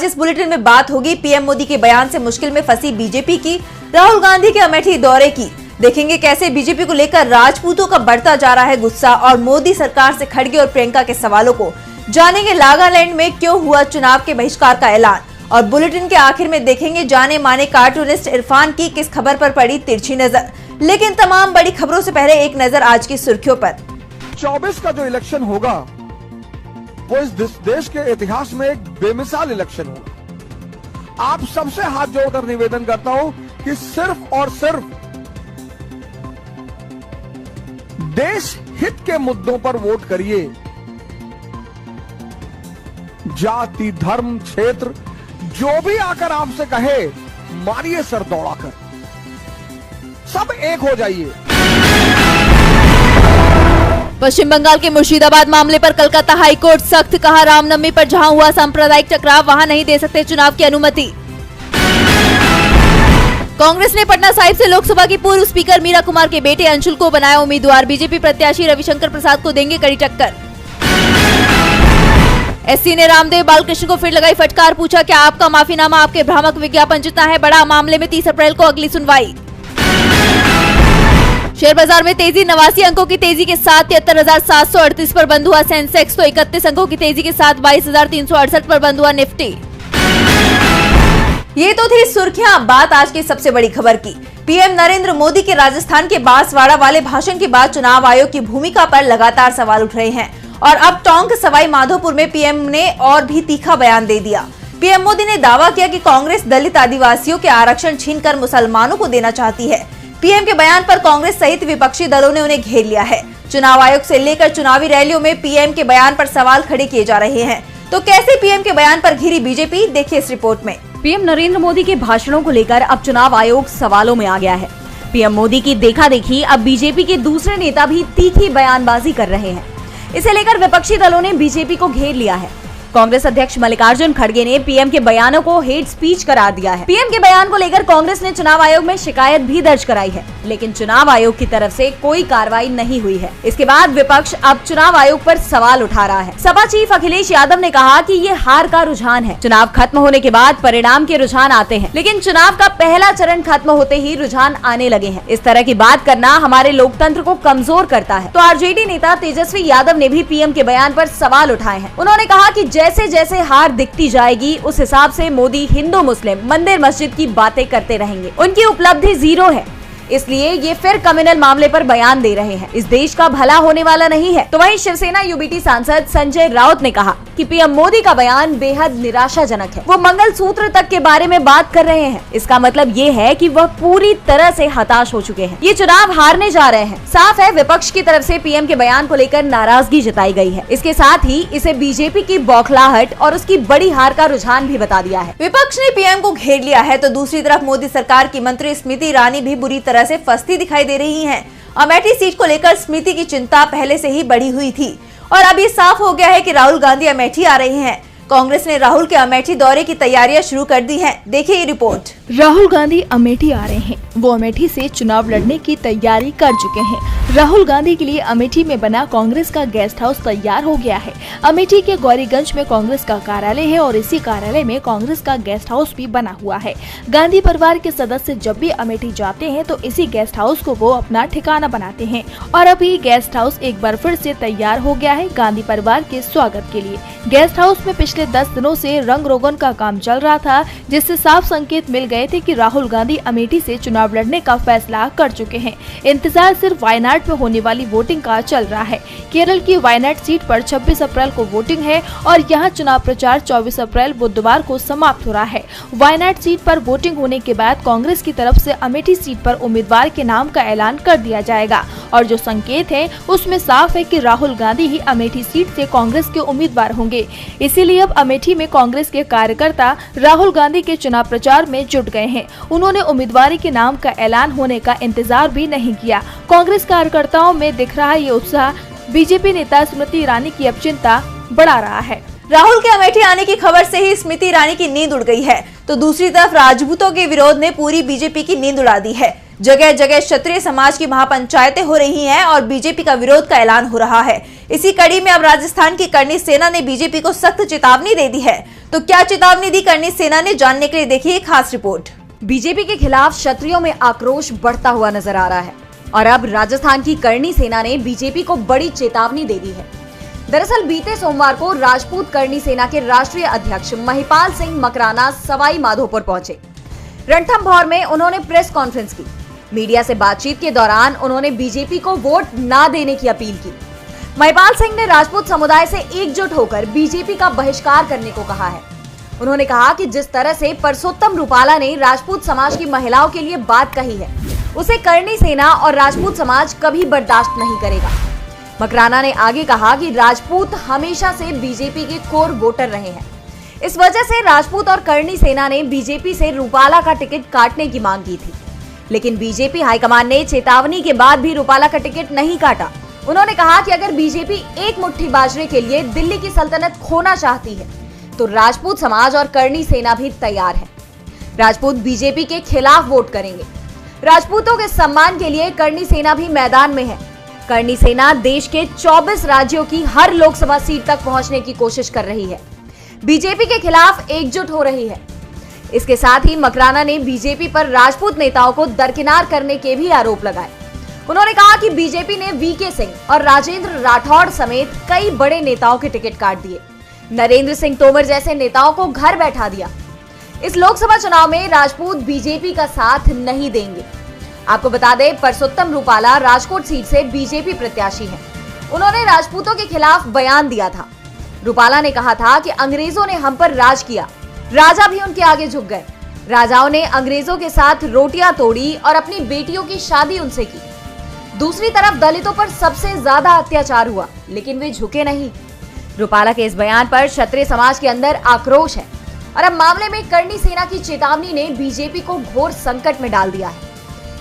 आज इस बुलेटिन में बात होगी पीएम मोदी के बयान से मुश्किल में फंसी बीजेपी की, राहुल गांधी के अमेठी दौरे की। देखेंगे कैसे बीजेपी को लेकर राजपूतों का बढ़ता जा रहा है गुस्सा और मोदी सरकार से खड़गे और प्रियंका के सवालों को। जानेंगे नागालैंड में क्यों हुआ चुनाव के बहिष्कार का ऐलान और बुलेटिन के आखिर में देखेंगे जाने माने कार्टूनिस्ट इरफान की किस खबर पर पड़ी तिरछी नजर। लेकिन तमाम बड़ी खबरों से पहले एक नजर आज की सुर्खियों पर। 24 का जो इलेक्शन होगा वो इस देश के इतिहास में एक बेमिसाल इलेक्शन होगा। आप सबसे हाथ जोड़कर निवेदन करता हूं कि सिर्फ और सिर्फ देश हित के मुद्दों पर वोट करिए। जाति, धर्म, क्षेत्र जो भी आकर आपसे कहे मारिए सर दौड़ाकर, सब एक हो जाइए। पश्चिम बंगाल के मुर्शिदाबाद मामले पर कलकत्ता हाईकोर्ट सख्त, कहा रामनवमी पर जहां हुआ सांप्रदायिक टकराव वहां नहीं दे सकते चुनाव की अनुमति। कांग्रेस ने पटना साहिब से लोकसभा की पूर्व स्पीकर मीरा कुमार के बेटे अंशुल को बनाया उम्मीदवार, बीजेपी प्रत्याशी रविशंकर प्रसाद को देंगे कड़ी टक्कर। एससी ने रामदेव बालकृष्ण को फिर लगाई फटकार, पूछा क्या आपका माफीनामा आपके भ्रामक विज्ञापन जितना है बड़ा, मामले में 30 अप्रैल को अगली सुनवाई। शेयर बाजार में तेजी, 89 अंकों की तेजी के साथ 73,738 पर बंद हुआ सेंसेक्स, तो 31 अंकों की तेजी के साथ 22,368 पर बंद हुआ निफ्टी। ये तो थी सुर्खियां। बात आज की सबसे बड़ी खबर की। पीएम नरेंद्र मोदी के राजस्थान के बांसवाड़ा वाले भाषण के बाद चुनाव आयोग की भूमिका पर लगातार सवाल उठ रहे हैं और अब टोंक सवाई माधोपुर में पीएम ने और भी तीखा बयान दे दिया। पीएम मोदी ने दावा किया कि कांग्रेस दलित आदिवासियों के आरक्षण छीनकर मुसलमानों को देना चाहती है। पीएम के बयान पर कांग्रेस सहित विपक्षी दलों ने उन्हें घेर लिया है। चुनाव आयोग से लेकर चुनावी रैलियों में पीएम के बयान पर सवाल खड़े किए जा रहे हैं। तो कैसे पीएम के बयान पर घिरी बीजेपी, देखिए इस रिपोर्ट में। पीएम नरेंद्र मोदी के भाषणों को लेकर अब चुनाव आयोग सवालों में आ गया है। पीएम मोदी की देखा देखी अब बीजेपी के दूसरे नेता भी तीखी बयानबाजी कर रहे हैं। इसे लेकर विपक्षी दलों ने बीजेपी को घेर लिया है। कांग्रेस अध्यक्ष मल्लिकार्जुन खड़गे ने पीएम के बयानों को हेट स्पीच करार दिया है। पीएम के बयान को लेकर कांग्रेस ने चुनाव आयोग में शिकायत भी दर्ज कराई है, लेकिन चुनाव आयोग की तरफ से कोई कार्रवाई नहीं हुई है। इसके बाद विपक्ष अब चुनाव आयोग पर सवाल उठा रहा है। सपा चीफ अखिलेश यादव ने कहा कि ये हार का रुझान है। चुनाव खत्म होने के बाद परिणाम के रुझान आते हैं, लेकिन चुनाव का पहला चरण खत्म होते ही रुझान आने लगे हैं। इस तरह की बात करना हमारे लोकतंत्र को कमजोर करता है। तो आरजेडी नेता तेजस्वी यादव ने भी पीएम के बयान पर सवाल उठाए हैं। उन्होंने कहा कि जैसे जैसे हार दिखती जाएगी उस हिसाब से मोदी हिंदू मुस्लिम मंदिर मस्जिद की बातें करते रहेंगे। उनकी उपलब्धि 0 है, इसलिए ये फिर कम्युनल मामले पर बयान दे रहे हैं। इस देश का भला होने वाला नहीं है। तो वहीं शिवसेना यूबीटी सांसद संजय राउत ने कहा कि पीएम मोदी का बयान बेहद निराशाजनक है। वो मंगलसूत्र तक के बारे में बात कर रहे हैं। इसका मतलब ये है कि वह पूरी तरह से हताश हो चुके हैं। ये चुनाव हारने जा रहे हैं। साफ है विपक्ष की तरफ से पीएम के बयान को लेकर नाराजगी जताई गई है। इसके साथ ही इसे बीजेपी की बौखलाहट और उसकी बड़ी हार का रुझान भी बता दिया है। विपक्ष ने पीएम को घेर लिया है तो दूसरी तरफ मोदी सरकार की मंत्री स्मृति ईरानी भी बुरी तरह से फंसती दिखाई दे रही हैं। अमेठी सीट को लेकर स्मृति की चिंता पहले से ही बढ़ी हुई थी और अब ये साफ हो गया है कि राहुल गांधी अमेठी आ रहे हैं। कांग्रेस ने राहुल के अमेठी दौरे की तैयारियां शुरू कर दी हैं। देखिए ये रिपोर्ट। राहुल गांधी अमेठी आ रहे हैं। वो अमेठी से चुनाव लड़ने की तैयारी कर चुके हैं। राहुल गांधी के लिए अमेठी में बना कांग्रेस का गेस्ट हाउस तैयार हो गया है। अमेठी के गौरीगंज में कांग्रेस का कार्यालय है और इसी कार्यालय में कांग्रेस का गेस्ट हाउस भी बना हुआ है। गांधी परिवार के सदस्य जब भी अमेठी जाते हैं तो इसी गेस्ट हाउस को वो अपना ठिकाना बनाते हैं और अभी गेस्ट हाउस एक बार फिर से तैयार हो गया है गांधी परिवार के स्वागत के लिए। गेस्ट हाउस में पिछले 10 दिनों से रंग रोगन का काम चल रहा था, जिससे साफ संकेत मिल गए थे कि राहुल गांधी अमेठी से चुनाव लड़ने का फैसला कर चुके हैं। इंतजार सिर्फ वायनाड में होने वाली वोटिंग का चल रहा है। केरल की वायनाड सीट पर 26 अप्रैल को वोटिंग है और यहाँ चुनाव प्रचार 24 अप्रैल बुधवार को समाप्त हो रहा है। वायनाड सीट पर वोटिंग होने के बाद कांग्रेस की तरफ से अमेठी सीट पर उम्मीदवार के नाम का ऐलान कर दिया जाएगा और जो संकेत है उसमें साफ है कि राहुल गांधी ही अमेठी सीट से कांग्रेस के उम्मीदवार होंगे। इसीलिए अब अमेठी में कांग्रेस के कार्यकर्ता राहुल गांधी के चुनाव प्रचार में जुट गए हैं। उन्होंने उम्मीदवारी के नाम का ऐलान होने का इंतजार भी नहीं किया। कांग्रेस कार्यकर्ताओं में दिख रहा ये उत्साह बीजेपी नेता स्मृति ईरानी की अब चिंता बढ़ा रहा है। राहुल के अमेठी आने की खबर से ही स्मृति ईरानी की नींद उड़ गई है तो दूसरी तरफ राजपूतों के विरोध ने पूरी बीजेपी की नींद उड़ा दी है। जगह जगह क्षत्रिय समाज की महापंचायतें हो रही हैं और बीजेपी का विरोध का ऐलान हो रहा है। इसी कड़ी में अब राजस्थान की करणी सेना ने बीजेपी को सख्त चेतावनी दे दी है। तो क्या चेतावनी दी करणी सेना ने, जानने के लिए देखिए खास रिपोर्ट। बीजेपी के खिलाफ क्षत्रियों में आक्रोश बढ़ता हुआ नजर आ रहा है और अब राजस्थान की करणी सेना ने बीजेपी को बड़ी चेतावनी दे दी है। दरअसल बीते सोमवार को राजपूत करणी सेना के राष्ट्रीय अध्यक्ष महिपाल सिंह मकराना सवाई माधोपुर पहुंचे। रणथंभौर में उन्होंने प्रेस कॉन्फ्रेंस की। मीडिया से बातचीत के दौरान उन्होंने बीजेपी को वोट ना देने की अपील की। महिपाल सिंह ने राजपूत समुदाय से एकजुट होकर बीजेपी का बहिष्कार करने को कहा है। उन्होंने कहा कि जिस तरह से परसोत्तम रूपाला ने राजपूत समाज की महिलाओं के लिए बात कही है, उसे करणी सेना और राजपूत समाज कभी बर्दाश्त नहीं करेगा। मकराना ने आगे कहा कि राजपूत हमेशा से बीजेपी के कोर वोटर रहे हैं। इस वजह से राजपूत और करणी सेना ने बीजेपी से रूपाला का टिकट काटने की मांग की थी, लेकिन बीजेपी हाईकमान ने चेतावनी के बाद भी रूपाला का टिकट नहीं काटा। उन्होंने कहा कि अगर बीजेपी एक मुट्ठी बाजरे के लिए दिल्ली की सल्तनत खोना चाहती है तो राजपूत समाज और करणी सेना भी तैयार है। राजपूत बीजेपी के खिलाफ वोट करेंगे। राजपूतों के सम्मान के लिए करणी सेना भी मैदान में है। करणी सेना देश के 24 राज्यों की हर लोकसभा सीट तक पहुंचने की कोशिश कर रही है, बीजेपी के खिलाफ एकजुट हो रही है। इसके साथ ही मकराना ने बीजेपी पर राजपूत नेताओं को दरकिनार करने के भी आरोप लगाए। उन्होंने कहा कि बीजेपी ने वीके सिंह और राजेंद्र राठौड़ समेत कई बड़े नेताओं के टिकट काट दिए। नरेंद्र सिंह तोमर जैसे नेताओं को घर बैठा दिया। इस लोकसभा चुनाव में राजपूत बीजेपी का साथ नहीं देंगे। आपको बता दें, परसोत्तम रूपाला राजकोट सीट से बीजेपी प्रत्याशी हैं। उन्होंने राजपूतों के खिलाफ बयान दिया था। रूपाला ने कहा था कि अंग्रेजों ने हम पर राज किया, राजा भी उनके आगे झुक गए। राजाओं ने अंग्रेजों के साथ रोटियां तोड़ी और अपनी बेटियों की शादी उनसे की। दूसरी तरफ दलितों पर सबसे ज्यादा अत्याचार हुआ, लेकिन वे झुके नहीं। रूपाला के इस बयान पर क्षत्रिय समाज के अंदर आक्रोश है और अब मामले में करणी सेना की चेतावनी ने बीजेपी को घोर संकट में डाल दिया है।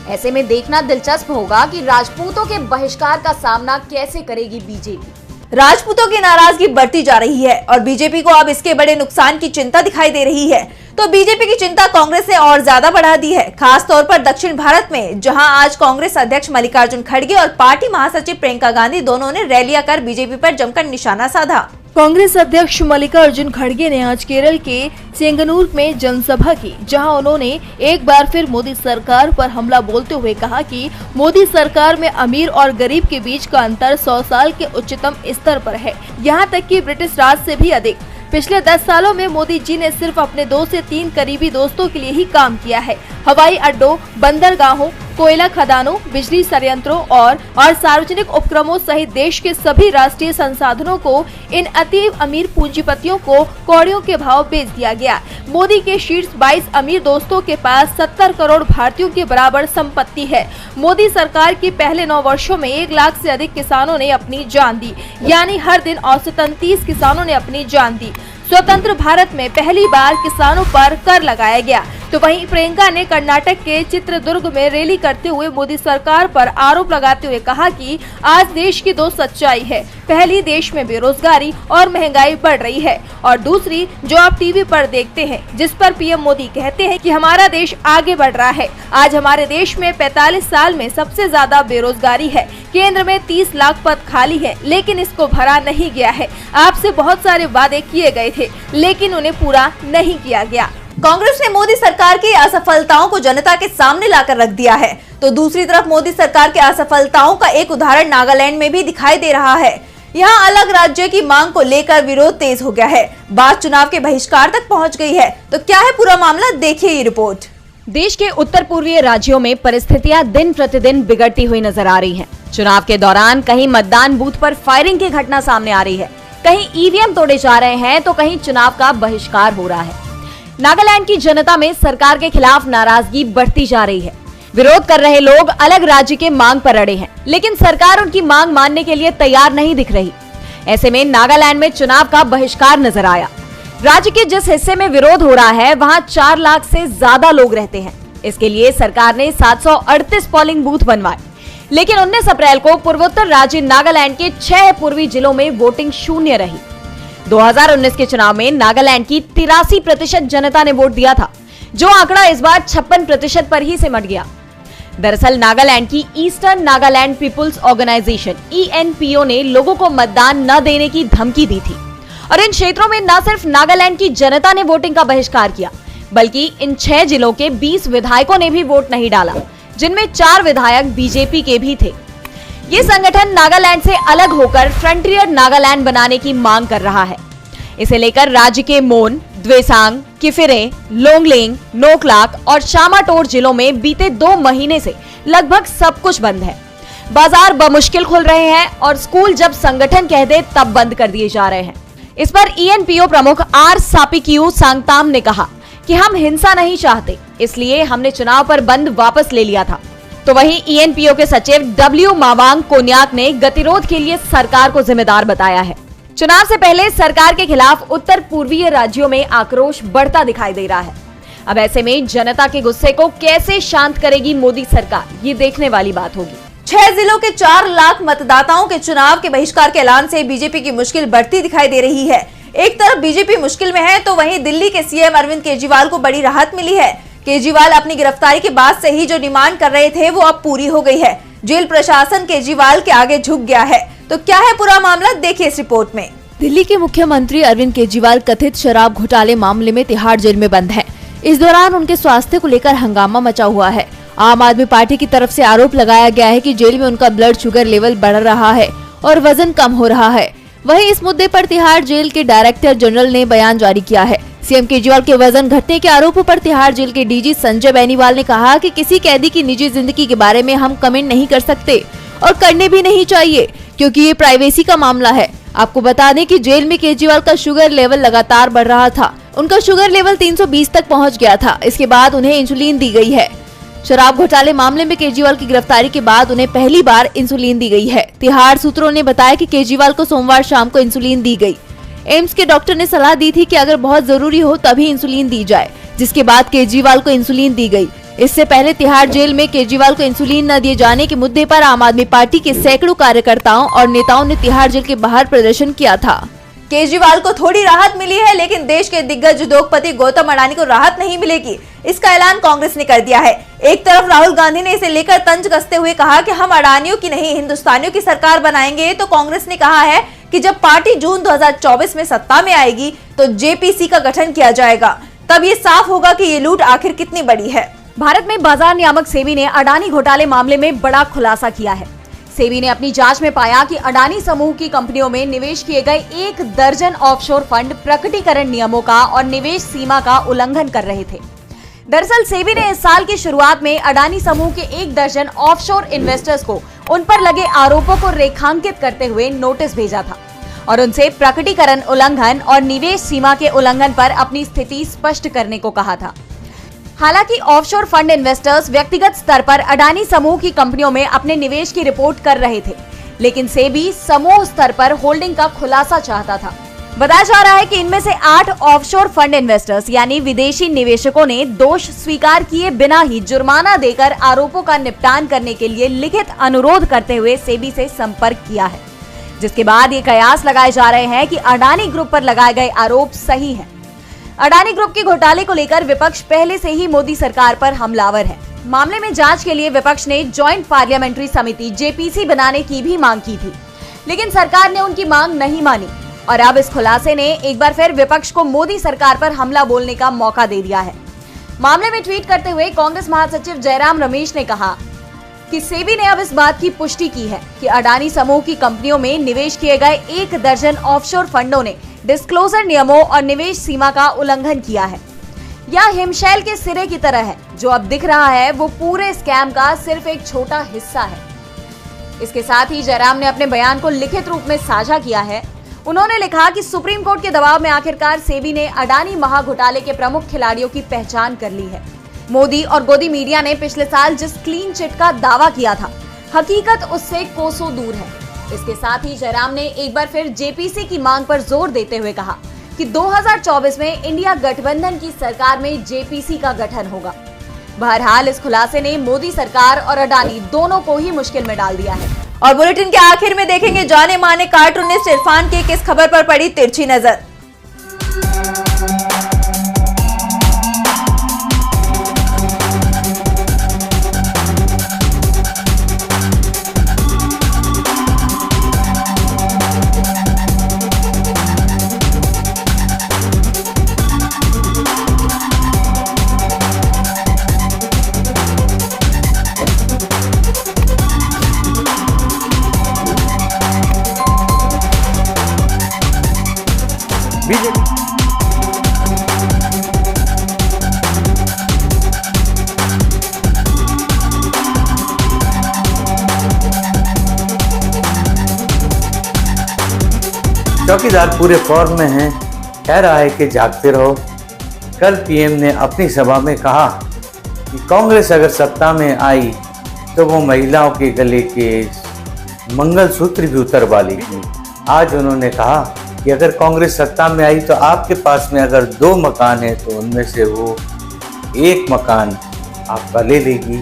ऐसे में देखना दिलचस्प होगा कि राजपूतों के बहिष्कार का सामना कैसे करेगी बीजेपी। राजपूतों की नाराजगी बढ़ती जा रही है और बीजेपी को अब इसके बड़े नुकसान की चिंता दिखाई दे रही है। तो बीजेपी की चिंता कांग्रेस ने और ज्यादा बढ़ा दी है, खास तौर पर दक्षिण भारत में, जहां आज कांग्रेस अध्यक्ष मल्लिकार्जुन खड़गे और पार्टी महासचिव प्रियंका गांधी दोनों ने रैलियां कर बीजेपी पर जमकर निशाना साधा। कांग्रेस अध्यक्ष मल्लिकार्जुन खड़गे ने आज केरल के चेंगनूर में जनसभा की, जहां उन्होंने एक बार फिर मोदी सरकार पर हमला बोलते हुए कहा कि मोदी सरकार में अमीर और गरीब के बीच का अंतर 100 साल के उच्चतम स्तर पर है, यहां तक कि ब्रिटिश राज से भी अधिक। पिछले 10 सालों में मोदी जी ने सिर्फ अपने 2 से 3 करीबी दोस्तों के लिए ही काम किया है। हवाई अड्डों, बंदरगाहों, कोयला खदानों, बिजली संयंत्रों और सार्वजनिक उपक्रमों सहित देश के सभी राष्ट्रीय संसाधनों को इन अति अमीर पूंजीपतियों को कौड़ियों के भाव बेच दिया गया। मोदी के शीर्ष 22 अमीर दोस्तों के पास 70 करोड़ भारतीयों के बराबर संपत्ति है। मोदी सरकार के पहले 9 वर्षों में 1 लाख से अधिक किसानों ने अपनी जान दी, यानी हर दिन औसतन 30 किसानों ने अपनी जान दी। स्वतंत्र भारत में पहली बार किसानों पर कर लगाया गया। तो वहीं प्रियंका ने कर्नाटक के चित्रदुर्ग में रैली करते हुए मोदी सरकार पर आरोप लगाते हुए कहा कि आज देश की 2 सच्चाई है। पहली, देश में बेरोजगारी और महंगाई बढ़ रही है, और दूसरी जो आप टीवी पर देखते हैं, जिस पर पीएम मोदी कहते हैं कि हमारा देश आगे बढ़ रहा है। आज हमारे देश में 45 साल में सबसे ज्यादा बेरोजगारी है। केंद्र में 30 लाख पद खाली है, लेकिन इसको भरा नहीं गया है। आपसे बहुत सारे वादे किए गए थे, लेकिन उन्हें पूरा नहीं किया गया। कांग्रेस ने मोदी सरकार की असफलताओं को जनता के सामने लाकर रख दिया है। तो दूसरी तरफ मोदी सरकार की असफलताओं का एक उदाहरण नागालैंड में भी दिखाई दे रहा है। यहाँ अलग राज्य की मांग को लेकर विरोध तेज हो गया है। बात चुनाव के बहिष्कार तक पहुँच गई है। तो क्या है पूरा मामला, देखिए ये रिपोर्ट। देश के उत्तर पूर्वीय राज्यों में परिस्थितियां दिन प्रतिदिन बिगड़ती हुई नजर आ रही हैं। चुनाव के दौरान कहीं मतदान बूथ पर फायरिंग की घटना सामने आ रही है, कहीं ईवीएम तोड़े जा रहे हैं, तो कहीं चुनाव का बहिष्कार हो रहा है। नागालैंड की जनता में सरकार के खिलाफ नाराजगी बढ़ती जा रही है। विरोध कर रहे लोग अलग राज्य के मांग पर अड़े हैं, लेकिन सरकार उनकी मांग मानने के लिए तैयार नहीं दिख रही। ऐसे में नागालैंड में चुनाव का बहिष्कार नजर आया। राज्य के जिस हिस्से में विरोध हो रहा है, वहां 4 लाख से ज्यादा लोग रहते हैं। इसके लिए सरकार ने 738 पोलिंग बूथ बनवाए, लेकिन 19 अप्रैल को पूर्वोत्तर राज्य नागालैंड के 6 पूर्वी जिलों में वोटिंग शून्य रही। 2019 के चुनाव में नागालैंड की 83% जनता ने वोट दिया था, जो आंकड़ा इस बार 56% पर ही सिमट गया। दरअसल नागालैंड की eastern Nagaland people's organisation ENPO ने लोगों को मतदान न देने की धमकी दी थी और इन क्षेत्रों में न सिर्फ नागालैंड की जनता ने वोटिंग का बहिष्कार किया, बल्कि इन 6 जिलों के 20 विधायकों ने भी वोट नहीं डाला, जिनमें 4 विधायक बीजेपी के भी थे। ये संगठन नागालैंड से अलग होकर फ्रंटियर नागालैंड बनाने की मांग कर रहा है। इसे लेकर राज्य के मोन, द्वेसांग, किफिरे, लोंगलेंग, नोकलाक और शामाटोर जिलों में बीते 2 महीने से लगभग सब कुछ बंद है। बाजार बमुश्किल खुल रहे हैं और स्कूल जब संगठन कह दे तब बंद कर दिए जा रहे हैं। इस पर ENPO प्रमुख R सापिक्यू सांगताम ने कहा कि हम हिंसा नहीं चाहते, इसलिए हमने चुनाव पर बंद वापस ले लिया था। तो वहीं ENPO के सचिव W मावांग कोन्याक ने गतिरोध के लिए सरकार को जिम्मेदार बताया है। चुनाव से पहले सरकार के खिलाफ उत्तर पूर्वीय राज्यों में आक्रोश बढ़ता दिखाई दे रहा है। अब ऐसे में जनता के गुस्से को कैसे शांत करेगी मोदी सरकार, ये देखने वाली बात होगी। 6 जिलों के 4 लाख मतदाताओं के चुनाव के बहिष्कार के ऐलान से बीजेपी की मुश्किल बढ़ती दिखाई दे रही है। एक तरफ बीजेपी मुश्किल में है तो वहीं दिल्ली के CM अरविंद केजरीवाल को बड़ी राहत मिली है। केजरीवाल अपनी गिरफ्तारी के बाद से ही जो डिमांड कर रहे थे वो अब पूरी हो गई है। जेल प्रशासन केजरीवाल के आगे झुक गया है। तो क्या है पूरा मामला, देखिए इस रिपोर्ट में। दिल्ली के मुख्यमंत्री अरविंद केजरीवाल कथित शराब घोटाले मामले में तिहाड़ जेल में बंद हैं। इस दौरान उनके स्वास्थ्य को लेकर हंगामा मचा हुआ है। आम आदमी पार्टी की तरफ से आरोप लगाया गया है कि जेल में उनका ब्लड शुगर लेवल बढ़ रहा है और वजन कम हो रहा है। वहीं इस मुद्दे पर तिहाड़ जेल के डायरेक्टर जनरल ने बयान जारी किया है। CM केजरीवाल के वजन घटने के आरोपों पर तिहाड़ जेल के DG संजय बेनीवाल ने कहा कि किसी कैदी की निजी जिंदगी के बारे में हम कमेंट नहीं कर सकते और करने भी नहीं चाहिए, क्योंकि ये प्राइवेसी का मामला है। आपको बता दें कि जेल में केजरीवाल का शुगर लेवल लगातार बढ़ रहा था। उनका शुगर लेवल 320 तक पहुंच गया था। इसके बाद उन्हें इंसुलिन दी गई है। शराब घोटाले मामले में केजरीवाल की गिरफ्तारी के बाद उन्हें पहली बार इंसुलिन दी गई है। तिहाड़ सूत्रों ने बताया कि केजरीवाल को सोमवार शाम को इंसुलिन दी गई। एम्स के डॉक्टर ने सलाह दी थी कि अगर बहुत जरूरी हो तभी इंसुलिन दी जाए, जिसके बाद केजरीवाल को इंसुलिन दी गई। इससे पहले तिहाड़ जेल में केजरीवाल को इंसुलिन न दिए जाने के मुद्दे पर आम आदमी पार्टी के सैकड़ों कार्यकर्ताओं और नेताओं ने तिहाड़ जेल के बाहर प्रदर्शन किया था। केजरीवाल को थोड़ी राहत मिली है, लेकिन देश के दिग्गज उद्योगपति गौतम अडानी को राहत नहीं मिलेगी, इसका ऐलान कांग्रेस ने कर दिया है। एक तरफ राहुल गांधी ने इसे लेकर तंज कसते हुए कहा कि हम अडानियों की नहीं हिंदुस्तानियों की सरकार बनाएंगे, तो कांग्रेस ने कहा है कि जब पार्टी जून 2024 में सत्ता में आएगी तो JPC का गठन किया जाएगा, तब ये साफ होगा कि ये लूट आखिर कितनी बड़ी है। भारत में बाजार नियामक सेबी ने अडानी घोटाले मामले में बड़ा खुलासा किया है। सेबी ने अपनी जांच में पाया कि अडानी समूह की कंपनियों में निवेश किए गए 1 दर्जन ऑफशोर फंड प्रकटीकरण नियमों का और निवेश सीमा का उल्लंघन कर रहे थे। दरअसल सेबी ने इस साल की शुरुआत में अडानी समूह के 1 दर्जन ऑफशोर इन्वेस्टर्स को उन पर लगे आरोपों को रेखांकित करते हुए नोटिस भेजा था और उनसे प्रकटीकरण उल्लंघन और निवेश सीमा के उल्लंघन पर अपनी स्थिति स्पष्ट करने को कहा था। हालांकि ऑफशोर फंड इन्वेस्टर्स व्यक्तिगत स्तर पर अडानी समूह की कंपनियों में अपने निवेश की रिपोर्ट कर रहे थे, लेकिन सेबी समूह स्तर पर होल्डिंग का खुलासा चाहता था। बताया जा रहा है कि इनमें से 8 ऑफशोर फंड इन्वेस्टर्स यानी विदेशी निवेशकों ने दोष स्वीकार किए बिना ही जुर्माना देकर आरोपों का निपटान करने के लिए लिखित अनुरोध करते हुए सेबी से संपर्क किया है, जिसके बाद ये कयास लगाए जा रहे हैं कि अडानी ग्रुप पर लगाए गए आरोप सही हैं। अडानी ग्रुप के घोटाले को लेकर विपक्ष पहले से ही मोदी सरकार पर हमलावर है। मामले में जांच के लिए विपक्ष ने ज्वाइंट पार्लियामेंट्री समिति JPC बनाने की भी मांग की थी, लेकिन सरकार ने उनकी मांग नहीं मानी और अब इस खुलासे ने एक बार फिर विपक्ष को मोदी सरकार पर हमला बोलने का मौका दे दिया है। मामले में ट्वीट करते हुए कांग्रेस महासचिव जयराम रमेश ने कहा कि सेबी ने अब इस बात की पुष्टि की है कि अडानी समूह की कंपनियों में निवेश किए गए 1 दर्जन ऑफशोर फंडों ने डिस्क्लोजर नियमों और निवेश सीमा का उल्लंघन किया है। यह हिमशैल के सिरे की तरह है, जो अब दिख रहा है वो पूरे स्कैम का सिर्फ एक छोटा हिस्सा है। इसके साथ ही जयराम ने अपने बयान को लिखित रूप में साझा किया है। उन्होंने लिखा कि सुप्रीम कोर्ट के दबाव में आखिरकार सेबी ने अडानी महाघोटाले के प्रमुख खिलाड़ियों की पहचान कर ली है। मोदी और गोदी मीडिया ने पिछले साल जिस क्लीन चिट का दावा किया था, हकीकत उससे कोसों दूर है। इसके साथ ही जयराम ने एक बार फिर JPC की मांग पर जोर देते हुए कहा कि 2024 में इंडिया गठबंधन की सरकार में JPC का गठन होगा। बहरहाल इस खुलासे ने मोदी सरकार और अडानी दोनों को ही मुश्किल में डाल दिया है। और बुलेटिन के आखिर में देखेंगे जाने माने कार्टूनिस्ट इरफान की किस खबर पर पड़ी तिरछी नजर। चौकीदार पूरे फॉर्म में हैं, कह रहा है कि जागते रहो। कल पीएम ने अपनी सभा में कहा कि कांग्रेस अगर सत्ता में आई तो वो महिलाओं के गले के मंगलसूत्र भी उतरवा लेगी। आज उन्होंने कहा कि अगर कांग्रेस सत्ता में आई तो आपके पास में अगर 2 मकान है तो उनमें से वो 1 मकान आपका ले लेगी।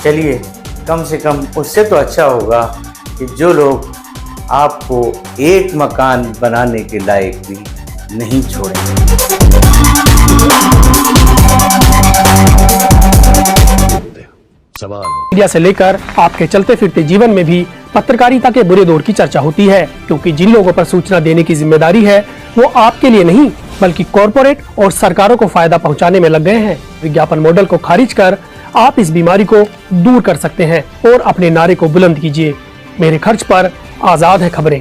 चलिए, कम से कम उससे तो अच्छा होगा कि जो लोग आपको 1 मकान बनाने के लायक भी नहीं छोड़ेंगे। मीडिया से लेकर आपके चलते फिरते जीवन में भी पत्रकारिता के बुरे दौर की चर्चा होती है, क्योंकि जिन लोगों पर सूचना देने की जिम्मेदारी है वो आपके लिए नहीं बल्कि कॉरपोरेट और सरकारों को फायदा पहुंचाने में लग गए हैं। विज्ञापन मॉडल को खारिज कर आप इस बीमारी को दूर कर सकते हैं और अपने नारे को बुलंद कीजिए। मेरे खर्च पर आजाद है खबरें।